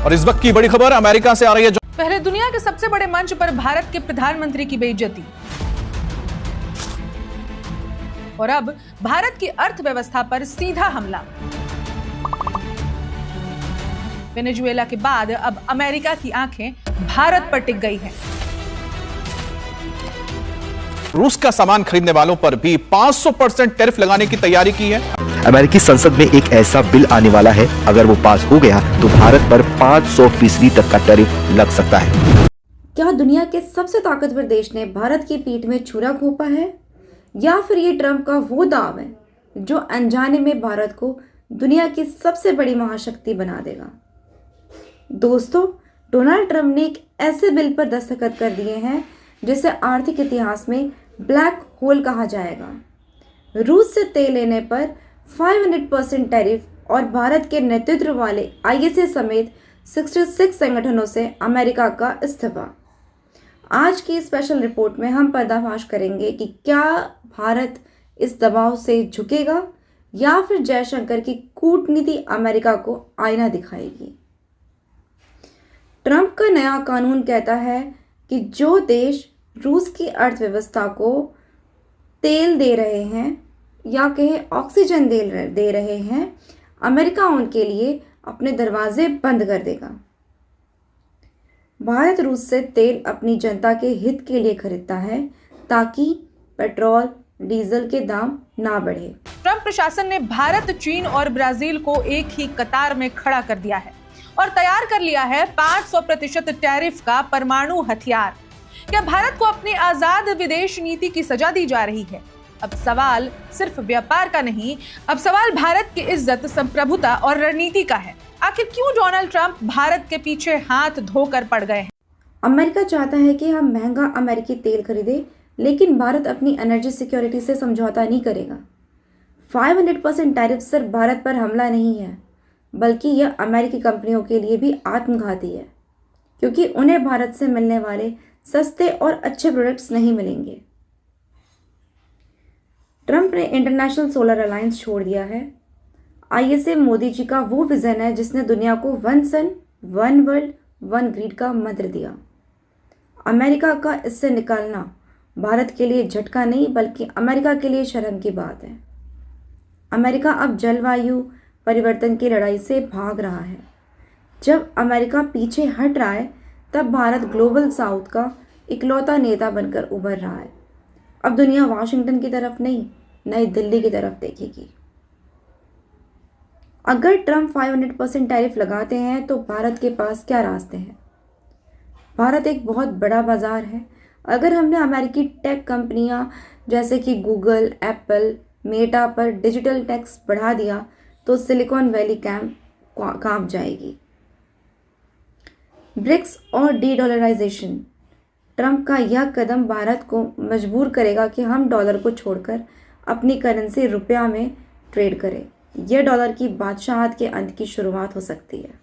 और इस वक्त की बड़ी खबर अमेरिका से आ रही है। पहले दुनिया के सबसे बड़े मंच पर भारत के प्रधानमंत्री की बेइज्जती और अब भारत की अर्थव्यवस्था पर सीधा हमला। वेनेजुएला के बाद अब अमेरिका की आंखें भारत पर टिक गई हैं। रूस का सामान खरीदने वालों पर भी 500% टैरिफ लगाने की तैयारी की है। अमेरिकी संसद में एक ऐसा बिल आने वाला है, अगर वो पास हो गया तो भारत पर 500% तक का टैरिफ लग सकता है। क्या दुनिया के सबसे ताकतवर देश ने भारत की पीठ में छुरा घोंपा है, या फिर ये ट्रंप का वो दाव है जो अनजाने में भारत को दुनिया की सबसे बड़ी महाशक्ति बना देगा? दोस्तों, डोनाल्ड ट्रंप ने एक ऐसे बिल पर दस्तखत कर दिए हैं जिसे आर्थिक इतिहास में ब्लैक होल कहा जाएगा। रूस से तेल लेने पर 500% टैरिफ और भारत के नेतृत्व वाले आईएसए समेत 66 संगठनों से अमेरिका का इस्तीफा। आज की स्पेशल रिपोर्ट में हम पर्दाफाश करेंगे कि क्या भारत इस दबाव से झुकेगा या फिर जयशंकर की कूटनीति अमेरिका को आईना दिखाएगी। ट्रंप का नया कानून कहता है कि जो देश रूस की अर्थव्यवस्था को तेल दे रहे हैं या कहे ऑक्सीजन दे रहे हैं, अमेरिका उनके लिए अपने दरवाजे बंद कर देगा। भारत रूस से तेल अपनी जनता के हित के लिए खरीदता है ताकि पेट्रोल डीजल के दाम ना बढ़े। ट्रंप प्रशासन ने भारत, चीन और ब्राजील को एक ही कतार में खड़ा कर दिया है और तैयार कर लिया है 500% टैरिफ का परमाणु हथियार। क्या भारत को अपनी आजाद विदेश नीति की सजा दी जा रही है? अब सवाल सिर्फ व्यापार का नहीं, अब सवाल भारत की इज्जत, संप्रभुता और रणनीति का है। आखिर क्यों डोनाल्ड ट्रंप भारत के पीछे हाथ धोकर पड़ गए हैं? अमेरिका चाहता है कि हम महंगा अमेरिकी तेल खरीदे, लेकिन भारत अपनी एनर्जी सिक्योरिटी से समझौता नहीं करेगा। 500% टैरिफ सिर्फ भारत पर हमला नहीं है, बल्कि यह अमेरिकी कंपनियों के लिए भी आत्मघाती है, क्योंकि उन्हें भारत से मिलने वाले सस्ते और अच्छे प्रोडक्ट्स नहीं मिलेंगे। ट्रंप ने इंटरनेशनल सोलर अलायंस छोड़ दिया है। आईएसए मोदी जी का वो विजन है जिसने दुनिया को वन सन, वन वर्ल्ड, वन ग्रिड का मंत्र दिया। अमेरिका का इससे निकलना भारत के लिए झटका नहीं, बल्कि अमेरिका के लिए शर्म की बात है। अमेरिका अब जलवायु परिवर्तन की लड़ाई से भाग रहा है। जब अमेरिका पीछे हट रहा है, तब भारत ग्लोबल साउथ का इकलौता नेता बनकर उभर रहा है। अब दुनिया वाशिंगटन की तरफ नहीं, नई दिल्ली की तरफ देखेगी। अगर ट्रंप 500% टैरिफ लगाते हैं तो भारत के पास क्या रास्ते हैं? भारत एक बहुत बड़ा बाजार है। अगर हमने अमेरिकी टेक कंपनियां जैसे कि गूगल, एप्पल, मेटा पर डिजिटल टैक्स बढ़ा दिया तो सिलिकॉन वैली कांप जाएगी। ब्रिक्स और डी-डॉलराइजेशन, ट्रंप का यह कदम भारत को मजबूर करेगा कि हम डॉलर को छोड़कर अपनी करेंसी रुपया में ट्रेड करें। यह डॉलर की बादशाहत के अंत की शुरुआत हो सकती है।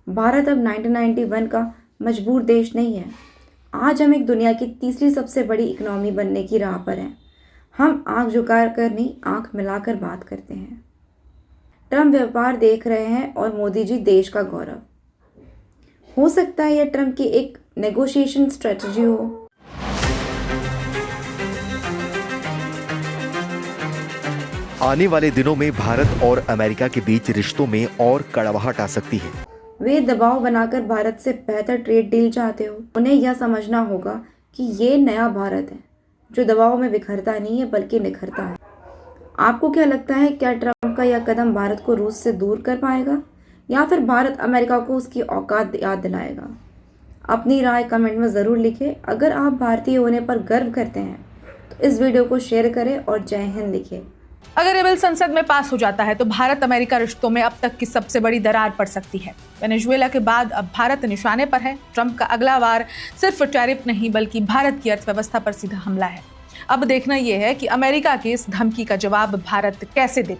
भारत अब 1991 का मजबूर देश नहीं है। आज हम एक दुनिया की तीसरी सबसे बड़ी इकोनॉमी बनने की राह पर हैं। हम आंख झुका कर नहीं, आंख मिलाकर बात करते हैं। ट्रंप व्यापार देख रहे हैं और मोदी जी देश का गौरव। हो सकता है यह ट्रंप की एक नेगोशिएशन स्ट्रेटजी हो। आने वाले दिनों में भारत और अमेरिका के बीच रिश्तों में और कड़वाहट आ सकती है। वे दबाव बनाकर भारत से बेहतर ट्रेड डील चाहते हो। उन्हें यह समझना होगा कि ये नया भारत है जो दबाव में बिखरता नहीं है, बल्कि निखरता है। आपको क्या लगता है, क्या ट्रंप का यह कदम भारत को रूस से दूर कर पाएगा या फिर भारत अमेरिका को उसकी औकात याद दिलाएगा? अपनी राय कमेंट में ज़रूर लिखें। अगर आप भारतीय होने पर गर्व करते हैं तो इस वीडियो को शेयर करें और जय हिंद लिखें। अगर ये बिल संसद में पास हो जाता है तो भारत अमेरिका रिश्तों में अब तक की सबसे बड़ी दरार पड़ सकती है। वेनेजुएला के बाद अब भारत निशाने पर है। ट्रंप का अगला वार सिर्फ टैरिफ नहीं, बल्कि भारत की अर्थव्यवस्था पर सीधा हमला है। अब देखना यह है कि अमेरिका की इस धमकी का जवाब भारत कैसे देता है।